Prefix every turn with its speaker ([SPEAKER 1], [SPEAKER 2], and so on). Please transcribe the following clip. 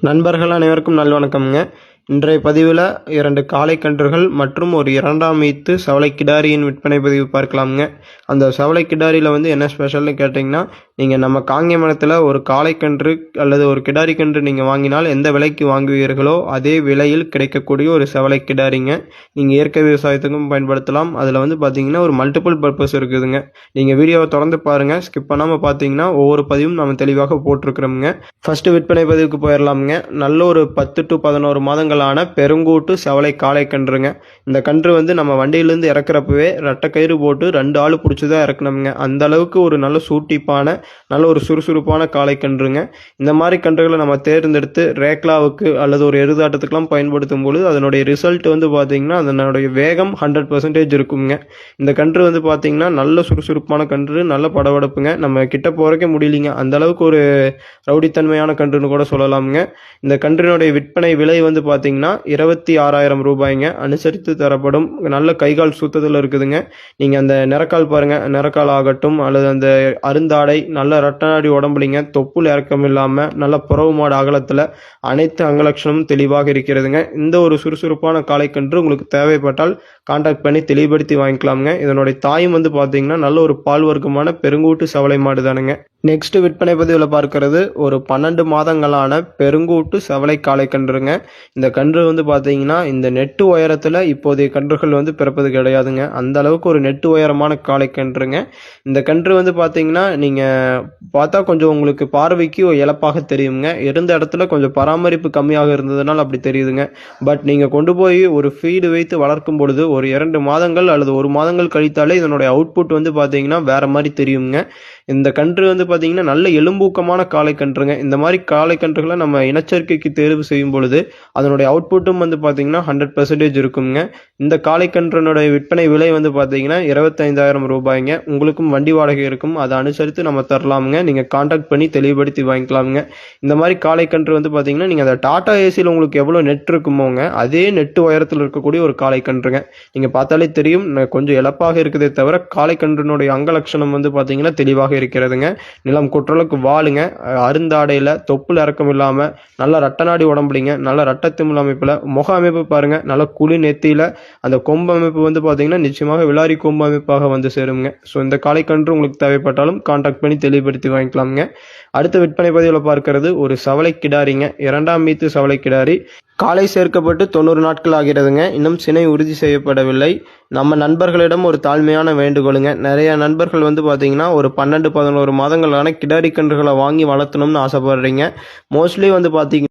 [SPEAKER 1] நண்பர்கள் அனைவருக்கும் நல்வணக்கம்ங்க. இன்றைய பதிவில் 2 காளை கன்றுகள் மற்றும் ஒரு 2ஆம் ஈத்து சவலை கிடாரியின் விற்பனை பதிவு பார்க்கலாமுங்க. அந்த சவலை கிடாரியில் என்ன ஸ்பெஷல்னு கேட்டிங்கன்னா, நீங்கள் நம்ம காங்கேயமனத்தில் ஒரு காளை கன்று அல்லது ஒரு கிடாரி கன்று நீங்கள் வாங்கினால் எந்த விலைக்கு வாங்குவீர்களோ அதே விலையில் கிடைக்கக்கூடிய ஒரு சவலை கிடாரிங்க. நீங்கள் இயற்கை விவசாயத்துக்கும் பயன்படுத்தலாம். அதில் பார்த்தீங்கன்னா ஒரு மல்டிபிள் பர்பஸ் இருக்குதுங்க. நீங்கள் வீடியோவை தொடர்ந்து பாருங்கள், ஸ்கிப் பண்ணாமல் பார்த்தீங்கன்னா ஒவ்வொரு பதிவும் நம்ம தெளிவாக போட்டிருக்கிறோமுங்க. ஃபஸ்ட்டு விற்பனை பதிவுக்கு போயிடலாமுங்க. நல்ல ஒரு 10 to 11 மாதங்களான பெருங்கூட்டு சவலை காளை கன்றுங்க. இந்த கன்று நம்ம வண்டியிலேருந்து இறக்குறப்பவே ரெட்டைக்கயிறு போட்டு 2 ஆள் பிடிச்சி தான் இறக்கணுங்க. அந்த அளவுக்கு ஒரு நல்ல சூட்டிப்பான நல்ல ஒரு சுறுசுறுப்பான காளை கன்றுங்க. இந்த மாதிரி கன்றுகளை நம்ம தேர்ந்தெடுத்து ரேக்லாவுக்கு அல்லது ஒரு எருதாட்டத்துக்கெல்லாம் பயன்படுத்தும் பொழுது அதனுடைய ரிசல்ட் பார்த்தீங்கன்னா அதனுடைய வேகம் 100% இருக்குங்க. இந்த கன்று பார்த்தீங்கன்னா நல்ல சுறுசுறுப்பான கன்று, நல்ல படபடப்புங்க. நம்ம கிட்ட போகிறக்கே முடியலிங்க, அந்த அளவுக்கு ஒரு ரவுடித்தன்மையான கன்றுன்னு கூட சொல்லலாமுங்க. இந்த கன்றினுடைய விற்பனை விலை பார்த்தீங்கன்னா 26,000 ரூபாய்ங்க. அனுசரித்து தரப்படும். நல்ல கைகால் சுத்தத்தில் இருக்குதுங்க. நீங்கள் அந்த நிறக்கால் பாருங்கள், நிறக்கால் ஆகட்டும் அல்லது அந்த அருந்தாடை நல்ல ரட்டநாடி உடம்புலிங்க, தொப்புள் இறக்கம் இல்லாமல் நல்ல புறவு மாடு அகலத்தில் அனைத்து அங்கலட்சணமும் தெளிவாக இருக்கிறதுங்க. இந்த ஒரு சுறுசுறுப்பான காளைக்கன்று உங்களுக்கு தேவைப்பட்டால் கான்டாக்ட் பண்ணி தெளிவுபடுத்தி வாங்கிக்கலாமுங்க. இதனுடைய தாயும் பார்த்தீங்கன்னா நல்ல ஒரு பால் வர்க்கமான பெருங்கூட்டு சவலை மாடு தானுங்க. நெக்ஸ்ட் விற்பனை பதிவில் பார்க்கறது ஒரு 12 மாதங்களான பெருங்கூட்டு சவலை காளை கன்றுங்க. இந்த கன்று பார்த்தீங்கன்னா இந்த நெட்டு உயரத்தில் இப்போதைய கன்றுகள் பிறப்பது கிடையாதுங்க. அந்த அளவுக்கு ஒரு நெட்டு உயரமான காளை கன்றுங்க. இந்த கன்று பார்த்தீங்கன்னா நீங்கள் பார்த்தா கொஞ்சம் உங்களுக்கு பார்வைக்கு இழப்பாக தெரியுங்க. இருந்த இடத்துல கொஞ்சம் பராமரிப்பு கம்மியாக இருந்ததுனால அப்படி தெரியுதுங்க. பட் நீங்கள் கொண்டு போய் ஒரு ஃபீடு வைத்து வளர்க்கும் பொழுது ஒரு 2 மாதங்கள் அல்லது 1 மாதங்கள் கழித்தாலே இதனுடைய அவுட்புட் பார்த்தீங்கன்னா வேற மாதிரி தெரியுங்க. இந்த கன்று பார்த்தீங்கன்னா நல்ல எலும்பூக்கமான காளை கன்றுங்க. இந்த மாதிரி காளை கன்றுகளை நம்ம இனச்சேர்க்கைக்கு தேர்வு செய்யும் பொழுது அதனுடைய அவுட்புட்டும் பார்த்தீங்கன்னா 100% இருக்குங்க. இந்த காளை கன்றினுடைய விற்பனை விலை பார்த்தீங்கன்னா 25,000 ரூபாய்ங்க. உங்களுக்கும் வண்டி வாடகை இருக்கும், அதை அனுசரித்து நம்ம தரலாமுங்க. நீங்கள் கான்டாக்ட் பண்ணி தெளிவுபடுத்தி வாங்கிக்கலாமுங்க. இந்த மாதிரி காளை கன்று பார்த்தீங்கன்னா நீங்கள் அந்த டாடா ஏசியில் உங்களுக்கு எவ்வளோ நெட் இருக்குமோங்க அதே நெட்டு உயரத்தில் இருக்கக்கூடிய ஒரு காளை கன்றுங்க. நீங்கள் பார்த்தாலே தெரியும், கொஞ்சம் இழப்பாக இருக்குதே தவிர காளை கன்றினுடைய அங்கலட்சணம் பார்த்தீங்கன்னா தெளிவாக இருக்கிறதுங்க. நிலம் கொற்றளவுக்கு வாளுங்க, அருந்தாடையில் தொப்புள் இறக்கம் இல்லாமல் நல்ல ரட்டநாடி உடம்புலிங்க, நல்ல ரட்டத்திமிழ் அமைப்பில் முக அமைப்பு பாருங்கள், நல்ல குழி நெத்தியில் அந்த கொம்பு அமைப்பு பார்த்தீங்கன்னா நிச்சயமாக விளாரி கொம்பு அமைப்பாக சேருங்க. ஸோ இந்த காளைக்கன்று உங்களுக்கு தேவைப்பட்டாலும் கான்டாக்ட் பண்ணி தெளிவுபடுத்தி வாங்கிக்கலாமுங்க. அடுத்த விற்பனை பதிவில் பார்க்கறது ஒரு சவலை கிடாரிங்க. 2ஆம் ஈத்து சவலை கிடாரி. காலை சேர்க்கப்பட்டு 90 நாட்கள் ஆகிறதுங்க. இன்னும் சினை உறுதி செய்யப்படவில்லை. நம்ம நண்பர்களிடம் ஒரு தாழ்மையான வேண்டுகோளுங்க. நிறைய நண்பர்கள் பார்த்தீங்கன்னா ஒரு 12-11 மாதங்களான கிடாரி கன்றுகளை வாங்கி வளர்த்தணும்னு ஆசைப்படுறீங்க. மோஸ்ட்லி பார்த்தீங்கன்னா